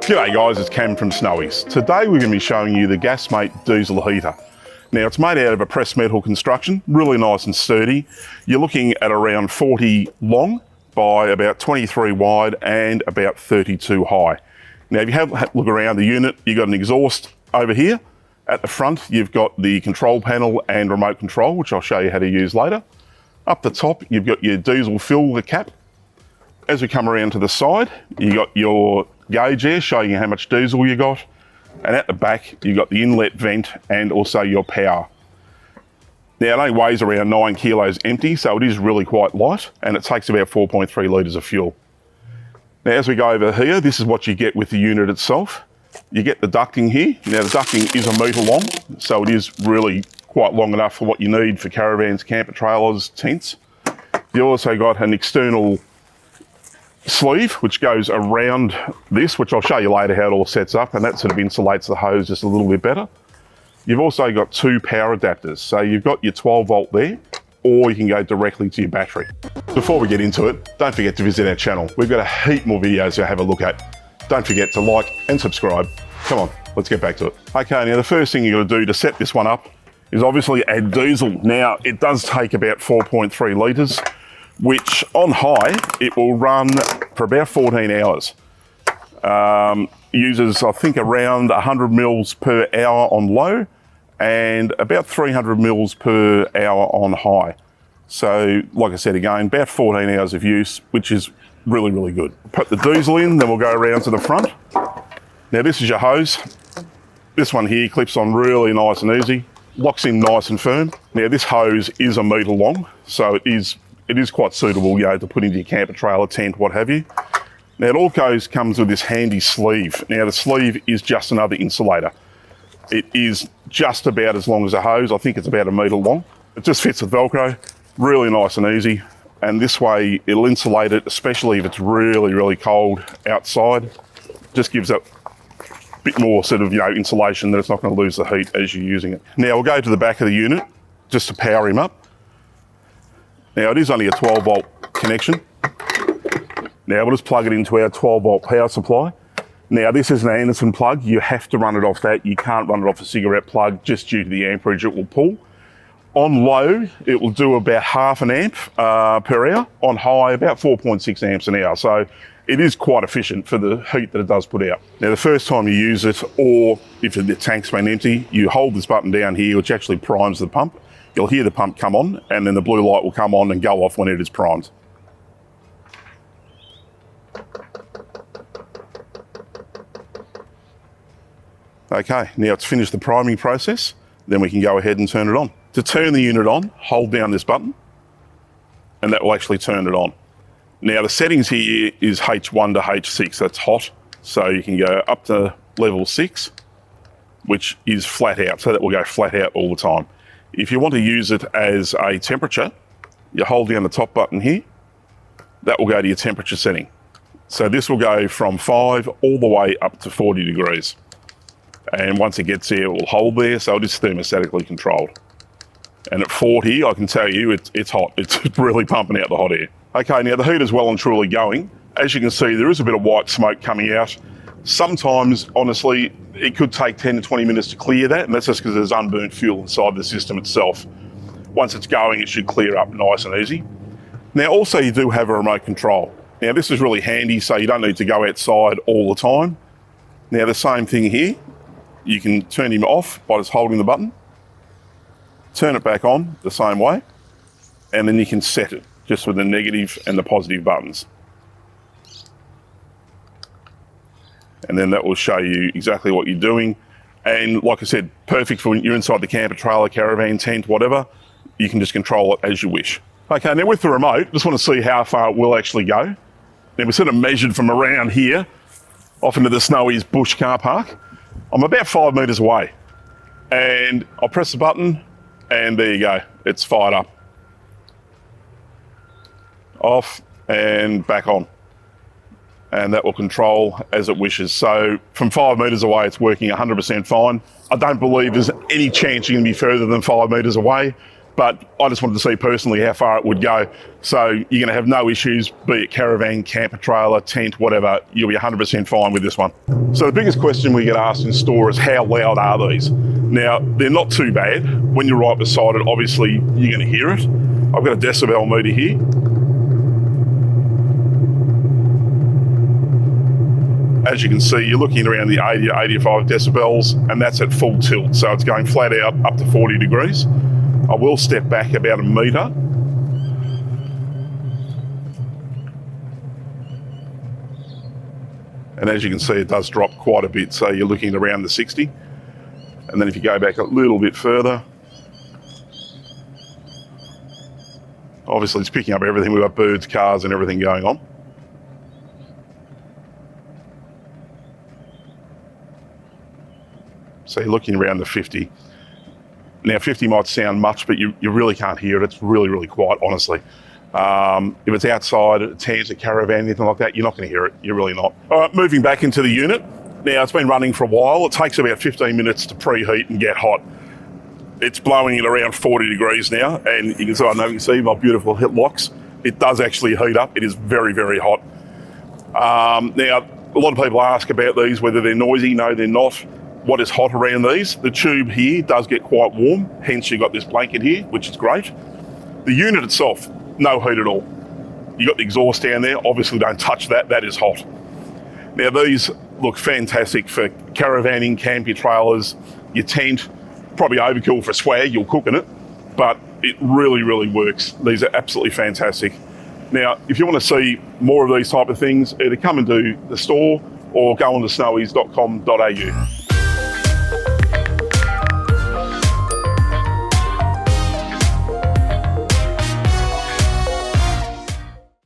G'day guys, it's Cam from Snowy's. Today we're going to be showing you the Gasmate Diesel Heater. Now it's made out of a pressed metal construction, really nice and sturdy. You're looking at around 40 long by about 23 wide and about 32 high. Now if you have a look around the unit, you've got an exhaust over here. At the front you've got the control panel and remote control, which I'll show you how to use later. Up the top you've got your diesel fill cap. As we come around to the side, you've got your gauge there showing you how much diesel you got. And at the back, you've got the inlet vent and also your power. Now it only weighs around 9 kilos empty, so it is really quite light, and it takes about 4.3 litres of fuel. Now as we go over here, this is what you get with the unit itself. You get the ducting here. Now the ducting is 1 metre long, so it is really quite long enough for what you need for caravans, camper trailers, tents. You also got an external sleeve which goes around this, which I'll show you later how it all sets up, and that sort of insulates the hose just a little bit better. You've also got 2 power adapters, so you've got your 12 volt there, or you can go directly to your battery. Before we get into it, don't forget to visit our channel. We've got a heap more videos to have a look at. Don't forget to like and subscribe. Come on, let's get back to it. Okay, now the first thing you've got to do to set this one up is obviously add diesel. Now it does take about 4.3 litres, which on high, it will run for about 14 hours. Uses, I think, around 100 mils per hour on low and about 300 mils per hour on high. So, like I said again, about 14 hours of use, which is really, really good. Put the diesel in, then we'll go around to the front. Now this is your hose. This one here clips on really nice and easy, locks in nice and firm. Now this hose is 1 metre long, so it is quite suitable, you know, to put into your camper trailer, tent, what have you. Now it all comes with this handy sleeve. Now the sleeve is just another insulator. It is just about as long as a hose. I think it's about 1 metre long. It just fits with Velcro, really nice and easy. And this way it'll insulate it, especially if it's really, really cold outside. Just gives it a bit more sort of, you know, insulation that it's not going to lose the heat as you're using it. Now we'll go to the back of the unit just to power him up. Now it is only a 12 volt connection. Now we'll just plug it into our 12 volt power supply. Now this is an Anderson plug. You have to run it off that. You can't run it off a cigarette plug just due to the amperage it will pull. On low, it will do about half an amp per hour. On high, about 4.6 amps an hour. So it is quite efficient for the heat that it does put out. Now the first time you use it, or if the tank's been empty, you hold this button down here, which actually primes the pump. You'll hear the pump come on, and then the blue light will come on and go off when it is primed. Okay, now it's finished the priming process, then we can go ahead and turn it on. To turn the unit on, hold down this button, and that will actually turn it on. Now the settings here is H1 to H6, that's hot, so you can go up to level 6, which is flat out, so that will go flat out all the time. If you want to use it as a temperature, you hold down the top button here, that will go to your temperature setting. So this will go from 5 all the way up to 40 degrees. And once it gets there, it will hold there, so it is thermostatically controlled. And at 40, I can tell you, it's hot. It's really pumping out the hot air. Okay, now the heater's well and truly going. As you can see, there is a bit of white smoke coming out. Sometimes, honestly, it could take 10 to 20 minutes to clear that, and that's just because there's unburnt fuel inside the system itself. Once it's going, it should clear up nice and easy. Now, also, you do have a remote control. Now, this is really handy, so you don't need to go outside all the time. Now, the same thing here. You can turn him off by just holding the button, turn it back on the same way, and then you can set it just with the negative and the positive buttons. And then that will show you exactly what you're doing. And like I said, perfect for when you're inside the camper trailer, caravan, tent, whatever. You can just control it as you wish. Okay, now with the remote, just want to see how far it will actually go. Now we sort of measured from around here, off into the Snowy's bush car park. I'm about 5 metres away. And I'll press the button, and there you go, it's fired up. Off and back on. And that will control as it wishes. So from 5 metres away, it's working 100% fine. I don't believe there's any chance you're going to be further than 5 metres away, but I just wanted to see personally how far it would go. So you're going to have no issues, be it caravan, camper trailer, tent, whatever. You'll be 100% fine with this one. So the biggest question we get asked in store is how loud are these? Now, they're not too bad. When you're right beside it, obviously you're going to hear it. I've got a decibel meter here. As you can see, you're looking around the 80 to 85 decibels, and that's at full tilt. So it's going flat out up to 40 degrees. I will step back about a metre. And as you can see, it does drop quite a bit. So you're looking around the 60. And then if you go back a little bit further, obviously it's picking up everything. We've got birds, cars and everything going on. So you're looking around the 50. Now 50 might sound much, but you really can't hear it. It's really, really quiet, honestly. If it's outside, a tent, a caravan, anything like that, you're not going to hear it. You're really not. All right, moving back into the unit. Now it's been running for a while. It takes about 15 minutes to preheat and get hot. It's blowing at around 40 degrees now, and you can see, I know you can see my beautiful hit locks. It does actually heat up. It is very, very hot. Now, a lot of people ask about these, whether they're noisy. No, they're not. What is hot around these? The tube here does get quite warm, hence you've got this blanket here, which is great. The unit itself, no heat at all. You've got the exhaust down there, obviously don't touch that, that is hot. Now these look fantastic for caravanning, camp your trailers, your tent, probably overkill for swag, you'll cook in it, but it really, really works. These are absolutely fantastic. Now, if you want to see more of these type of things, either come and do the store or go on to snowies.com.au.